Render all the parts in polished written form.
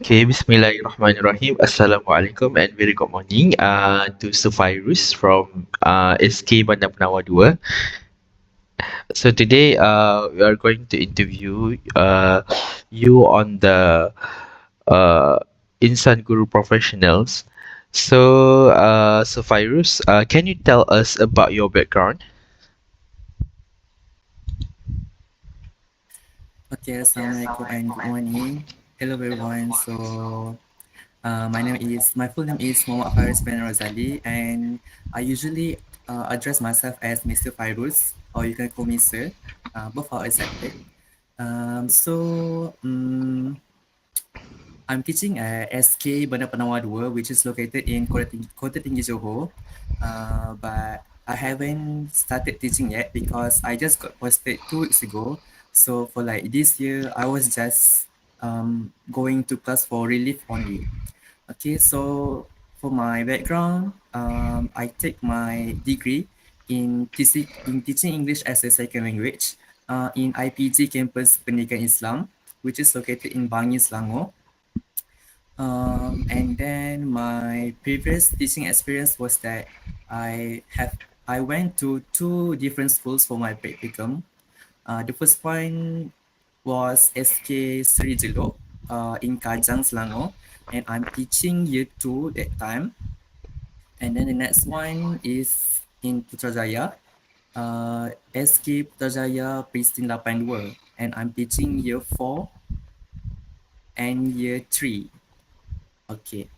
Okay, Bismillahirrahmanirrahim. Assalamualaikum and very good morning to Sufairus from SK Bandar Penawar 2. So today we are going to interview you on the uh, Insan Guru Professionals. So, Sufairus, can you tell us about your background? Okay, Assalamualaikum and good morning. Hello everyone. My full name is Muhammad Faris bin Razali, and I usually address myself as Mr. Fairuz, or you can call me Sir. Both are accepted. I'm teaching at SK Bandar Penawar 2, which is located in Kota Tinggi, Johor. But I haven't started teaching yet because I just got posted 2 weeks ago. So for like this year, I was just going to class for relief only. Okay, so for my background, I take my degree in teaching English as a second language in IPG campus Pendidikan Islam, which is located in Bangi, Selangor. And then my previous teaching experience was that I went to two different schools for my practicum. The first one was SK Sri Jelok in Kajang, Selangor, and I'm teaching year two that time. And then the next one is in Putrajaya, SK Putrajaya Pristin 82, and I'm teaching year four and year three. Okay.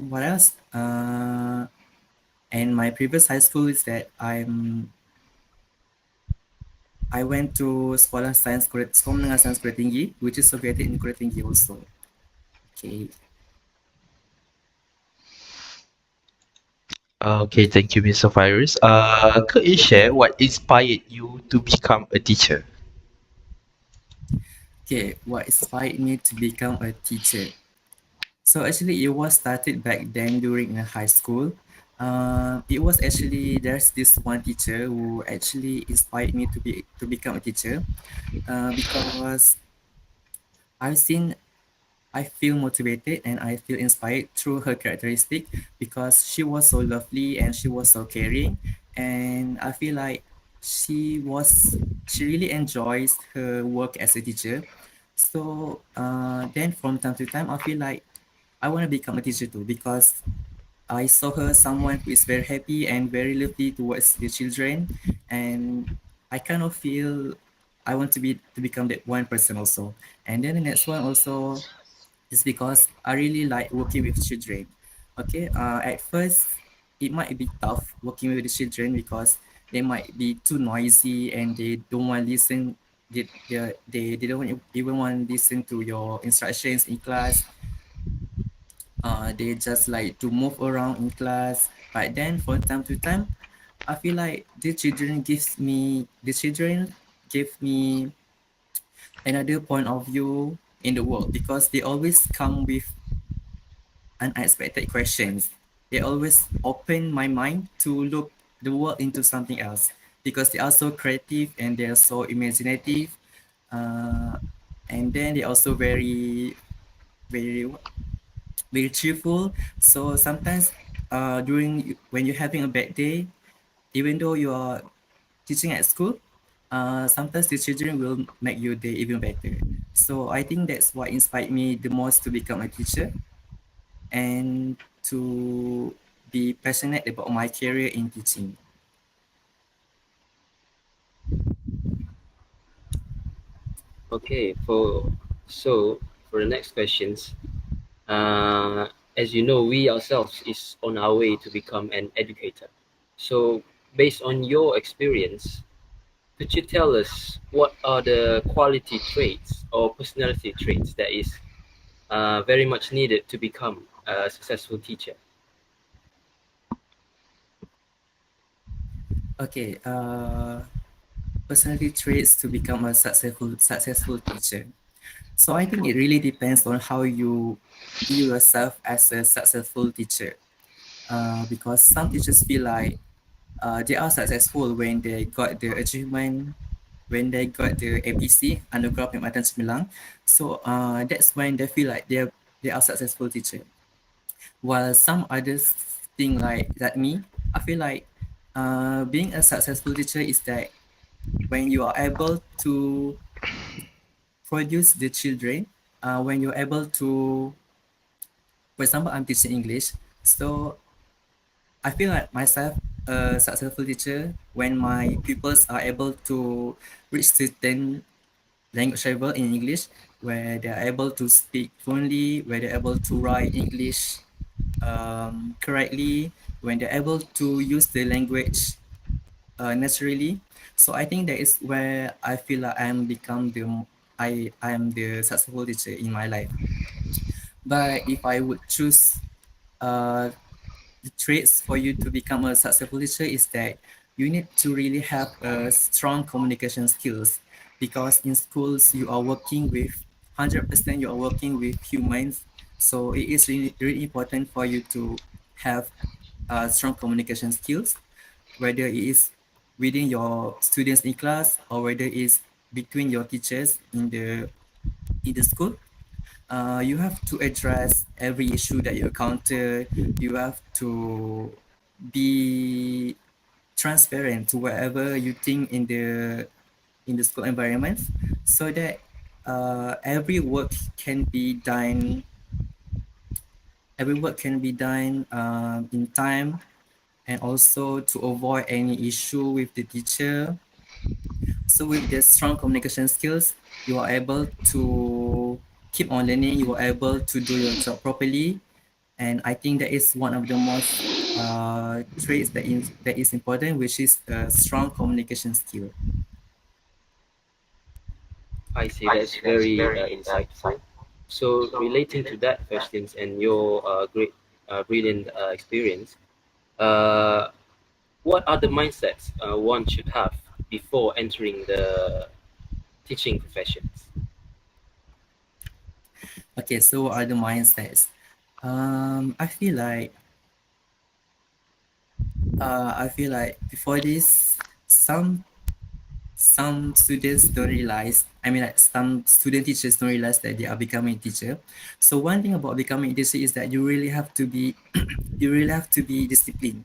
What else? And my previous high school is that I went to Sekolah Menengah Sains Kuala Tinggi, which is located in Kuala Tinggi also. Okay. Okay, thank you, Mr. Fairuz. Could you share what inspired you to become a teacher? Okay. What inspired me to become a teacher? So actually, it was started back then during high school. It was actually there's this one teacher who actually inspired me to become a teacher. Because I've seen I feel motivated and I feel inspired through her characteristic because she was so lovely and she was so caring, and I feel like she really enjoys her work as a teacher. So then from time to time I feel like I want to become a teacher too because I saw her someone who is very happy and very lovely towards the children, and I kind of feel I want to become that one person also. And then the next one also is because I really like working with children. Okay, at first it might be tough working with the children because they might be too noisy and they don't want to listen. They don't even want to listen to your instructions in class. They just like to move around in class. But then from time to time, I feel like the children give me another point of view in the world because they always come with unexpected questions. They always open my mind to look the world into something else because they are so creative and they are so imaginative. Uh, and then they also very very cheerful. So sometimes during when you're having a bad day, even though you are teaching at school, sometimes the children will make your day even better. So I think that's what inspired me the most to become a teacher and to be passionate about my career in teaching. Okay, for the next questions, uh, as you know, we ourselves is on our way to become an educator. So, based on your experience, could you tell us what are the quality traits or personality traits that is very much needed to become a successful teacher? Okay, personality traits to become a successful teacher. So I think it really depends on how you view yourself as a successful teacher. Because some teachers feel like they are successful when they got the achievement when they got the APC, Anugerah Perkhidmatan Cemerlang. So that's when they feel like they are successful teacher. While some others think like me, I feel like being a successful teacher is that when you are able to produce the children, when you're able to, for example, I'm teaching English, so I feel like myself a successful teacher when my pupils are able to reach certain language level in English, where they're able to speak fluently, where they're able to write English correctly, when they're able to use the language naturally. So I think that is where I feel like I am the successful teacher in my life. But if I would choose uh, the traits for you to become a successful teacher is that you need to really have a strong communication skills, because in schools you are working with 100% you are working with humans. So it is really, really important for you to have strong communication skills, whether it is within your students in class or whether it's between your teachers in the school. You have to address every issue that you encounter. You have to be transparent to whatever you think in the school environment, so that every work can be done. Every work can be done in time, and also to avoid any issue with the teacher. So with the strong communication skills, you are able to keep on learning. You are able to do your job properly, and I think that is one of the most traits that is important, which is a strong communication skill. I see. That's very insightful. So, relating to that questions and your great, brilliant experience, uh, what are the mindsets one should have before entering the teaching professions? Okay, so what are the mindsets? I feel like before this, some students don't realize. I mean, like some student teachers don't realize that they are becoming a teacher. So one thing about becoming a teacher is that you really have to be, you really have to be disciplined,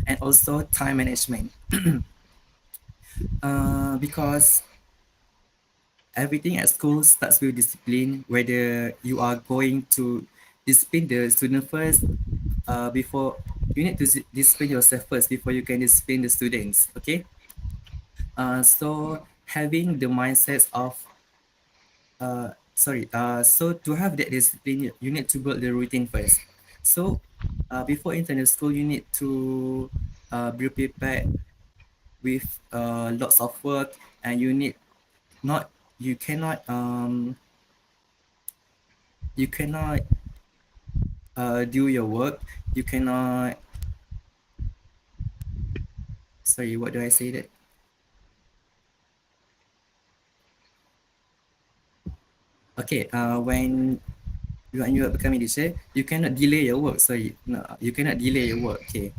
and also time management. Because everything at school starts with discipline. Whether you are going to discipline the student first, before you need to discipline yourself first before you can discipline the students. Okay. So having the mindsets of so to have that discipline, you need to build the routine first. So before internet school, you need to be prepared with lots of work, and not you cannot you cannot do your work. You cannot, sorry, what do I say that? Okay, when you are becoming teacher, you cannot delay your work. Sorry, no, you cannot delay your work. Okay,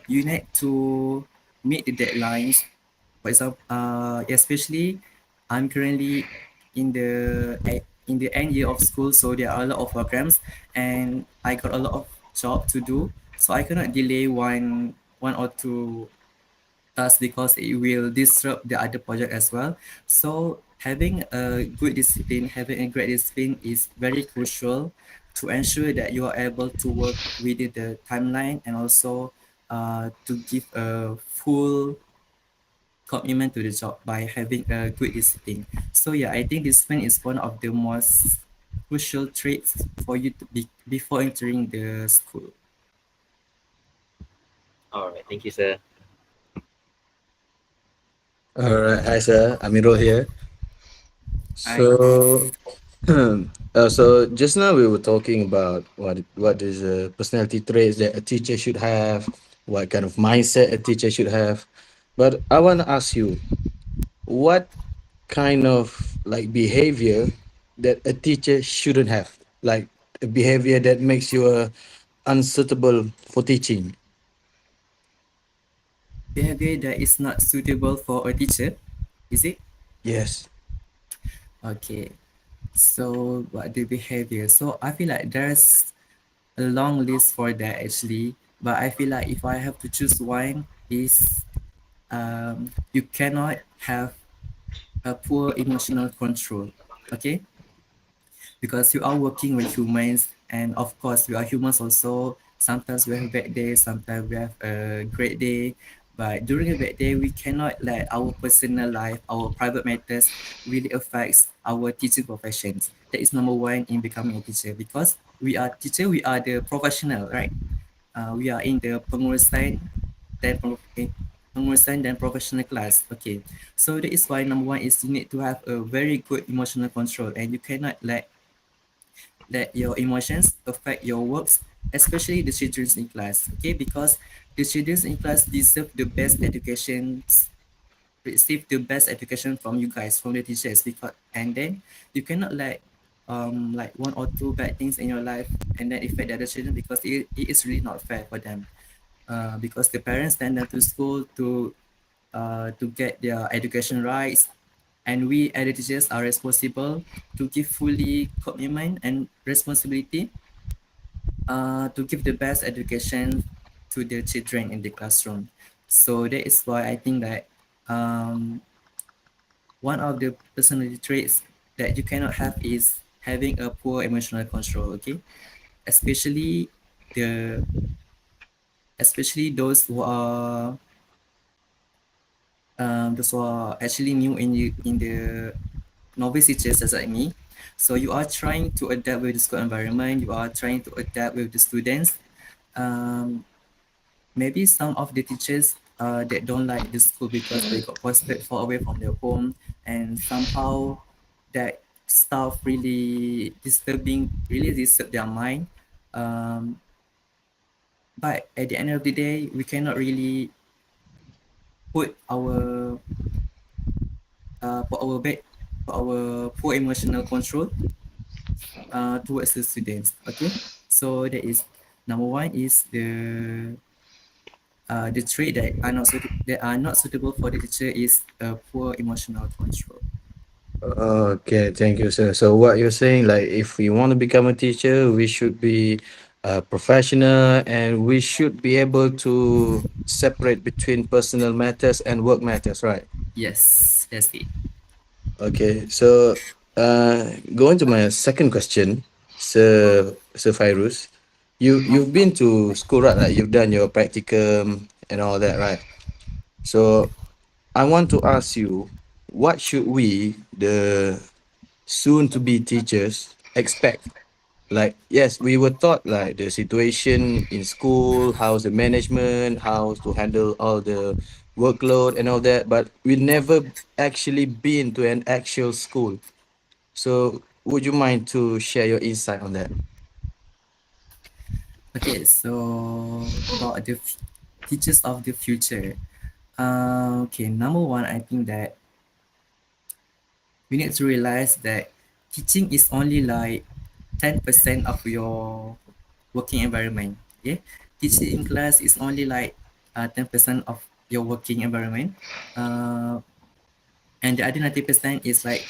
you need to meet the deadlines. For example, especially I'm currently in the end year of school, so there are a lot of programs, and I got a lot of job to do. So I cannot delay one or two tasks because it will disrupt the other project as well. So having a good discipline, having a great discipline is very crucial to ensure that you are able to work within the timeline, and also to give a full commitment to the job by having a good discipline. So yeah, I think discipline is one of the most crucial traits for you to be before entering the school. All right, thank you, sir. All right, hi sir, Amirul here. I So, so just now we were talking about what is personality traits that a teacher should have, what kind of mindset a teacher should have. But I want to ask you, what kind of like behavior that a teacher shouldn't have, like a behavior that makes you unsuitable for teaching. behavior that is not suitable for a teacher. Is it? Yes. Okay. So what the behavior? So I feel like there's a long list for that actually. But I feel like if I have to choose one, is you cannot have a poor emotional control. Okay, because you are working with humans, and of course we are humans also. Sometimes we have bad days, sometimes we have a great day, but during a bad day we cannot let our personal life, our private matters really affects our teaching professions. That is number one in becoming a teacher, because we are teacher, we are the professional, right? We are in the pengurusan pengurusan dan professional class. Okay, so that is why number one is you need to have a very good emotional control, and you cannot let your emotions affect your works, especially the children in class. Okay, because the children in class deserve the best education, receive the best education from you guys, from the teachers, because and then you cannot let like one or two bad things in your life and then affect the other children, because it is really not fair for them. Because the parents send them to school to get their education rights, and we as the teachers are responsible to give fully commitment and responsibility to give the best education to the children in the classroom. So that is why I think that um, one of the personality traits that you cannot have is having a poor emotional control. Okay, especially the especially those who are actually new in the novice teachers just like me. So you are trying to adapt with the school environment. You are trying to adapt with the students. Um, Maybe some of the teachers that don't like the school because they got posted far away from their home, and somehow that stuff really disturb their mind. Um, but at the end of the day, we cannot really put our poor emotional control towards the students. Okay, so that is number one is the trait that are not suitable for the teacher is poor emotional control. Okay, thank you, sir. So what you're saying, like, if we want to become a teacher, we should be professional, and we should be able to separate between personal matters and work matters, right? Yes, that's it. Okay, so going to my second question, Sir Fairuz, you've been to school, right? Like, you've done your practicum and all that, right? So I want to ask you, what should we, the soon to be teachers, expect? Like, yes, we were taught like the situation in school, how's the management, how to handle all the workload and all that, but we never actually been to an actual school. So would you mind to share your insight on that? Okay, so about the teachers of the future. Okay, number one, I think that we need to realize that teaching is only like 10% of your working environment. Yeah, teaching in class is only like 10% of your working environment. Uh, and the other 90% is like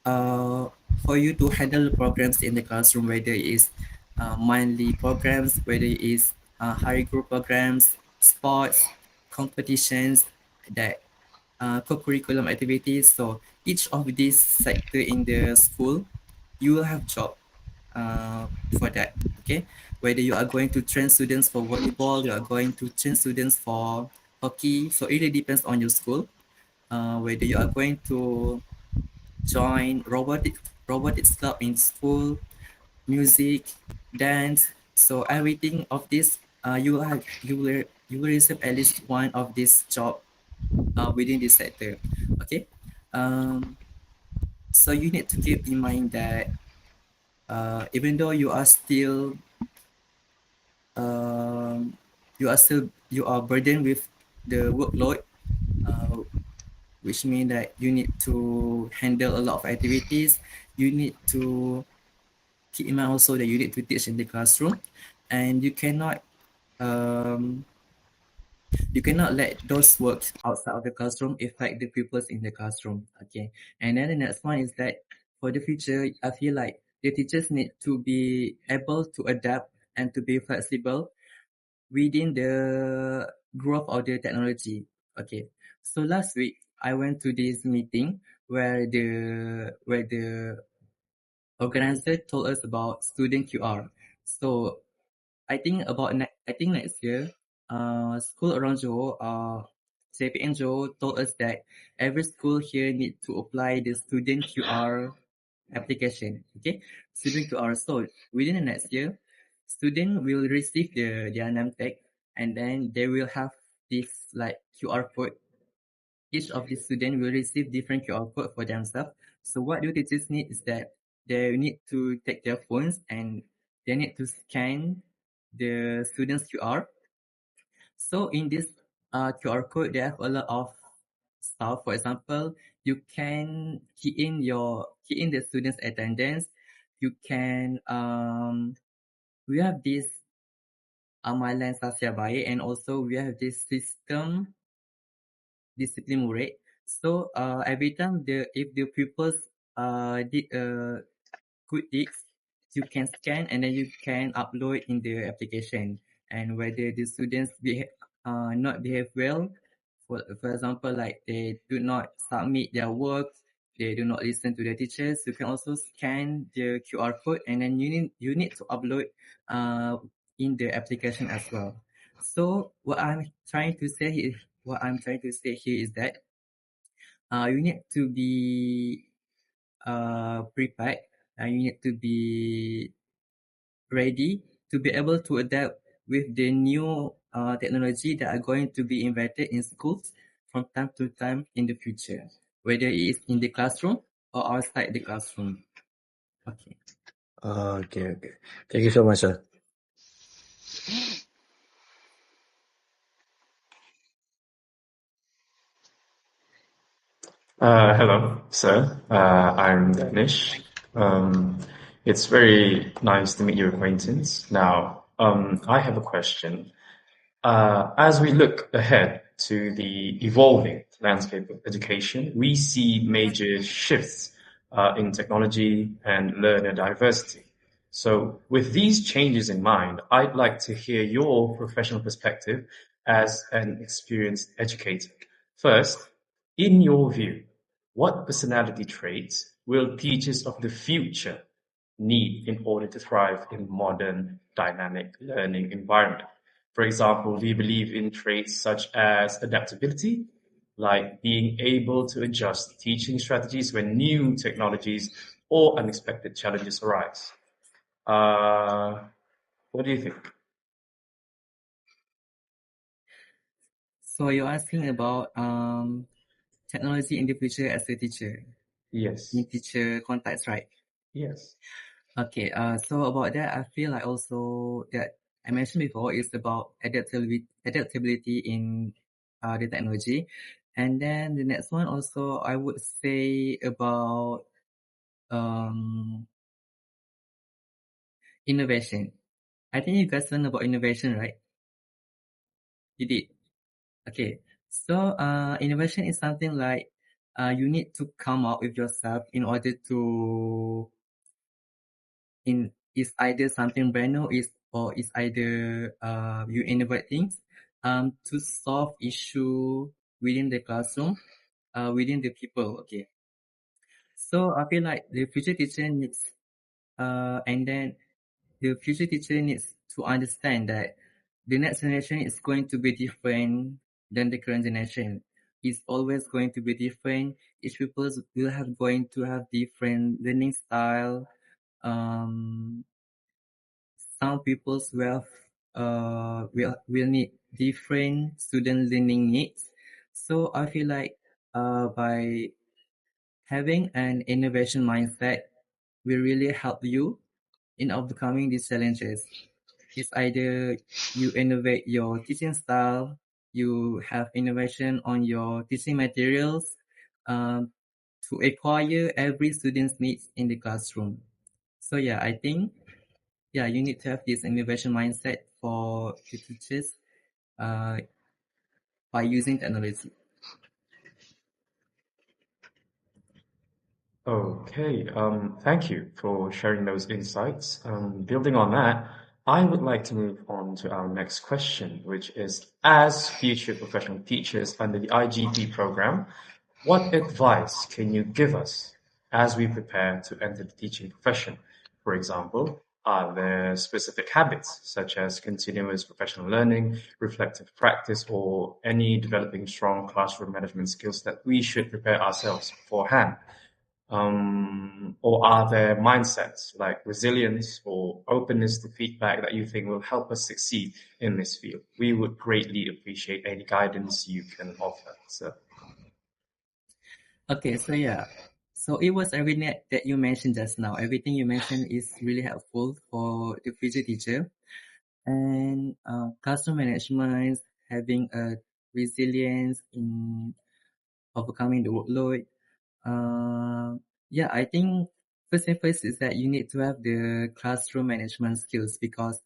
uh, for you to handle programs in the classroom, whether it is monthly programs, whether it is high group programs, sports, competitions, that co-curriculum activities. So each of these sector in the school, you will have job for that. Okay, whether you are going to train students for volleyball, you are going to train students for hockey. So it really depends on your school. Whether you are going to join robotics club in school, music, dance. So everything of this, you will receive at least one of this job within this sector. Okay. Um, so you need to keep in mind that even though um, you are burdened with the workload, uh, which means that you need to handle a lot of activities. You need to keep in mind also that you need to teach in the classroom, and you cannot um, You cannot let those works outside of the classroom affect the pupils in the classroom. Okay. And then the next one is that for the future, I feel like the teachers need to be able to adapt and to be flexible within the growth of the technology. Okay. So last week I went to this meeting where the organizer told us about student QR. So I think next year, school around Johor, CPN Johor told us that every school here need to apply the student QR application. Okay, student QR. So within the next year, student will receive their name tag, and then they will have this like QR code. Each of the student will receive different QR code for themselves. So what do teachers need is that they need to take their phones and they need to scan the student's QR. So in this QR code, they have a lot of stuff. For example, you can key in the student's attendance. You can we have this amalan sasya baik, and also we have this system discipline murid. So every time if the pupils did good deeds, you can scan and then you can upload in the application. And whether the students not behave well, for example, like they do not submit their work, they do not listen to the teachers, you can also scan the QR code and then you need to upload uh, in the application as well. So what I'm trying to say here is that you need to be prepared and you need to be ready to be able to adapt with the new technology that are going to be invented in schools from time to time in the future, whether it is in the classroom or outside the classroom. Okay. Okay, okay. Thank you so much, sir. Hello, sir. I'm Danish. It's very nice to meet your acquaintance. Now, I have a question. As we look ahead to the evolving landscape of education, we see major shifts in technology and learner diversity. So, with these changes in mind, I'd like to hear your professional perspective as an experienced educator. First, in your view, what personality traits will teachers of the future need in order to thrive in modern dynamic learning environment? For example, do you believe in traits such as adaptability, like being able to adjust teaching strategies when new technologies or unexpected challenges arise? Uh, what do you think? So you're asking about technology in the future as a teacher Yes. in teacher context, right? Yes. Okay, so about that, I feel like also that I mentioned before is about adaptability in the technology. And then the next one also I would say about um innovation. I think you guys learned about innovation, right? You did. Okay. So innovation is something like you need to come up with yourself in order to is either something brand new or is either you innovate things to solve issue within the classroom within the people. Okay, so I feel like the future teacher needs and then the future teacher needs to understand that the next generation is going to be different than the current generation. It's always going to be different. Each people will have going to have different learning style. Um, some people's will need different student learning needs. So I feel like by having an innovation mindset will really help you in overcoming these challenges. It's either you innovate your teaching style, you have innovation on your teaching materials um, to acquire every student's needs in the classroom. So yeah, I think you need to have this innovation mindset for the teachers. Uh, by using technology. Okay, thank you for sharing those insights. Building on that, I would like to move on to our next question, which is, as future professional teachers under the IGP program, what advice can you give us as we prepare to enter the teaching profession? For example, are there specific habits such as continuous professional learning, reflective practice, or any developing strong classroom management skills that we should prepare ourselves beforehand? Or are there mindsets like resilience or openness to feedback that you think will help us succeed in this field? We would greatly appreciate any guidance you can offer, sir. Okay, so yeah. So it was everything that you mentioned just now. Everything you mentioned is really helpful for the future teacher. And classroom management, having a resilience in overcoming the workload. Yeah, I think first and first is that you need to have the classroom management skills, because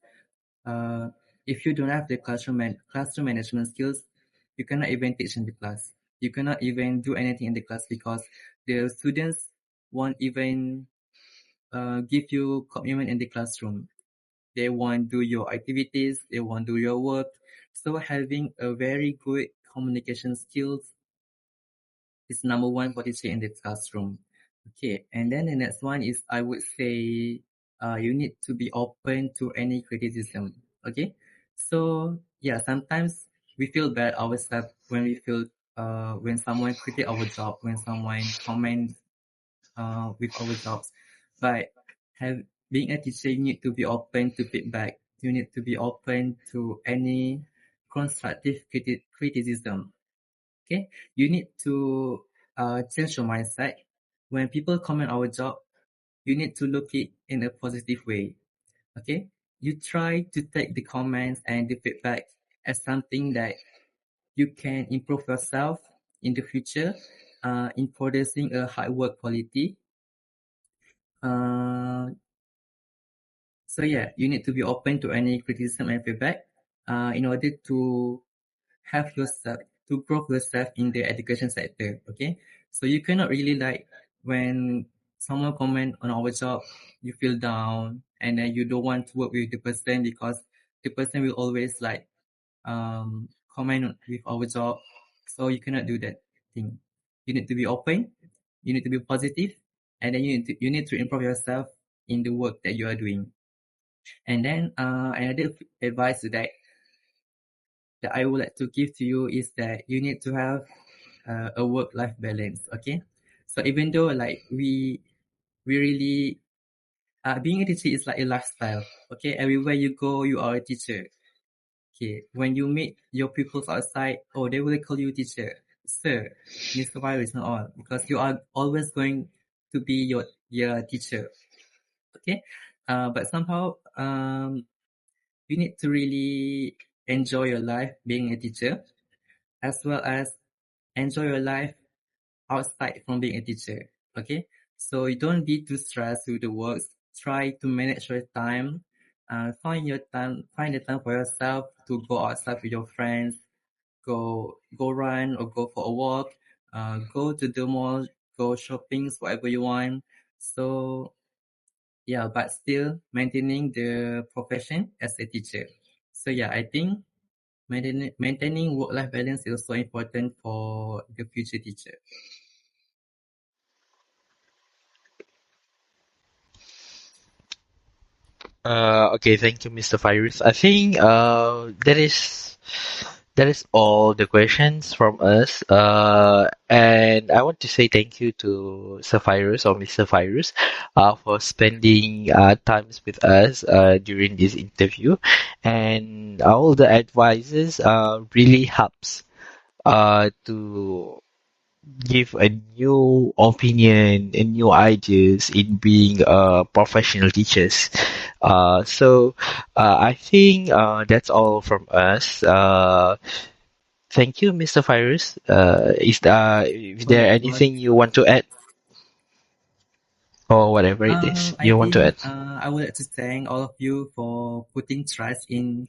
uh, if you don't have the classroom management skills, you cannot even teach in the class. You cannot even do anything in the class, because the students won't even give you commitment in the classroom. They won't do your activities. They won't do your work. So having a very good communication skills is number one for teaching in the classroom. Okay, and then the next one is, I would say, you need to be open to any criticism. Okay, so yeah, sometimes we feel bad ourselves when we feel when someone critique our job, when someone comments with our jobs, but have being a teacher, you need to be open to feedback. You need to be open to any constructive criticism. Okay, you need to change your mindset. When people comment our job, you need to look it in a positive way. Okay, you try to take the comments and the feedback as something that you can improve yourself in the future, in producing a high work quality. uh, so yeah, you need to be open to any criticism and feedback in order to have yourself, to prove yourself in the education sector. Okay, so you cannot really, like, when someone comment on our job, you feel down and then you don't want to work with the person, because the person will always, like, comment with our job. So you cannot do that thing. You need to be open, you need to be positive, and then you need to improve yourself in the work that you are doing. And then another advice that I would like to give to you is that you need to have a work-life balance. Okay, so even though, like, we really being a teacher is like a lifestyle. Okay, everywhere you go, you are a teacher. Okay, when you meet your pupils outside, oh, they will call you teacher, sir, Mr. Virus, and all, because you are always going to be your teacher. Okay, but somehow you need to really enjoy your life being a teacher, as well as enjoy your life outside from being a teacher. Okay, so you don't be too stressed with the work. Try to manage your time. Find the time for yourself to go outside with your friends. Go run or go for a walk. Go to the mall. Go shopping, whatever you want. So yeah, but still maintaining the profession as a teacher. So yeah, I think maintaining work-life balance is also important for the future teacher. Okay, thank you, Mr. Virus. I think that is all the questions from us. And I want to say thank you to Sapphirus or Mr. Virus for spending times with us during this interview. And all the advices really helps to give a new opinion and new ideas in being professional teachers. I think that's all from us. Thank you, Mr. Virus. Is there Alright, well, anything you want to add or whatever it is I you want to think add? I would like to thank all of you for putting trust in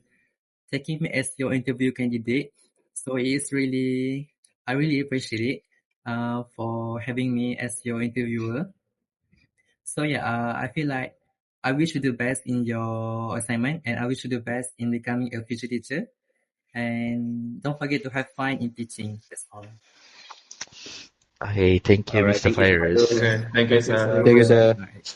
taking me as your interview candidate. So I really appreciate it for having me as your interviewer. So yeah, I feel like I wish you the best in your assignment, and I wish you the best in becoming a future teacher. And don't forget to have fun in teaching. That's all. Okay, thank All you, right. Mr. Thank you, Virus. Cyrus. Okay, thank you, Thank you, sir. sir. All right.